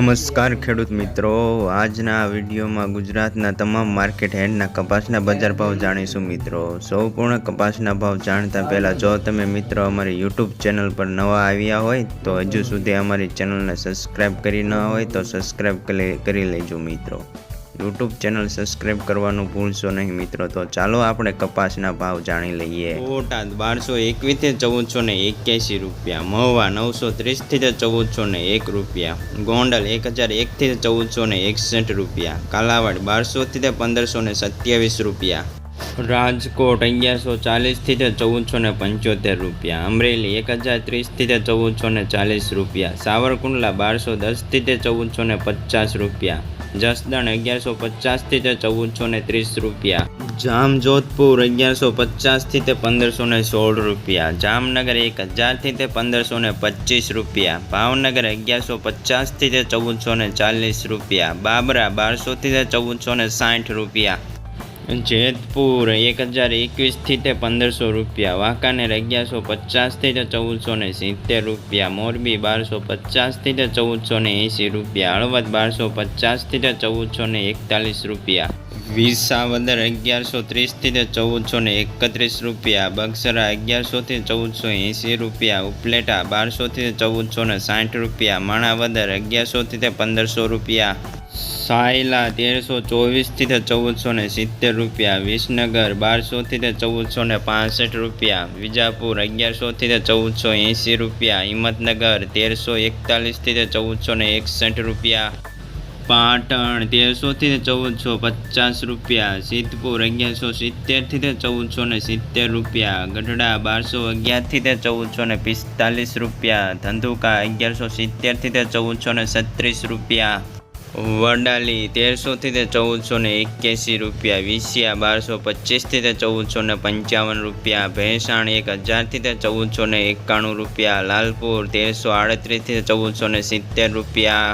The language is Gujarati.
નમસ્કાર ખેડૂત મિત્રો, આજના વિડીયોમાં ગુજરાતના તમામ માર્કેટ યાર્ડના કપાસના બજાર ભાવ જાણીશું મિત્રો। સંપૂર્ણ કપાસના ભાવ જાણતા પહેલાં જો તમે મિત્રો અમારી યુટ્યુબ ચેનલ પર નવા આવ્યા હોય તો હજુ સુધી અમારી ચેનલને સબસ્ક્રાઈબ કરી ન હોય તો સબસ્ક્રાઈબ કરી લેજો મિત્રો। યુટ્યુબ ચેનલ સબસ્ક્રાઈબ કરવાનું ભૂલશો નહીં મિત્રો। તો ચાલો આપણે કપાસના ભાવ જાણી લઈએ। બોટાદ 1221 થી 1481 રૂપિયા, મહુવા 930 થી 1401 રૂપિયા, ગોંડલ 1001 થી 1461 રૂપિયા, કાલાવાડ 1200 થી 1527 રૂપિયા, રાજકોટ 1140 થી 1475 રૂપિયા, અમરેલી 1030 થી 1440 રૂપિયા, સાવરકુંડલા 1210 થી 1450 રૂપિયા, જસદણ 1150 થી 1430 રૂપિયા, જામજોધપુર 1150 થી 1516 રૂપિયા, જામનગર 1000 થી 1525 રૂપિયા, ભાવનગર 1150 થી 1440 રૂપિયા, બાબરા 1200 થી 1460 રૂપિયા, જેતપુર 1021 થી 1500 રૂપિયા, વાંકાનેર 1150 થી 1470 રૂપિયા, મોરબી 1250 થી 1480 રૂપિયા, હળવદ 1250 થી 1441 રૂપિયા, વિસાવદર 1130 થી 1431 રૂપિયા, બગસરા 1100 થી 1480 રૂપિયા, ઉપલેટા 1200 થી 1460 રૂપિયા, માણાવદર 1100 થી 1500 રૂપિયા, સાયલા 1324 થી 1470 રૂપિયા, વિસનગર 1200 થી 1465 રૂપિયા, વિજાપુર 1100 થી 1480 રૂપિયા, હિંમતનગર 1341 થી 1461 રૂપિયા, પાટણ 1300 થી 1450 રૂપિયા, સિદ્ધપુર 1170 થી 1470 રૂપિયા, ગઢડા 1211 થી 1445 રૂપિયા, ધંધુકા 1170 થી 1436 રૂપિયા, વડાલી 1300 થી 1481 રૂપિયા, વિસિયા 1225 થી 1455 રૂપિયા, ભેંસાણ 1000 થી 1491 રૂપિયા, લાલપુર 1338 થી 1470 રૂપિયા,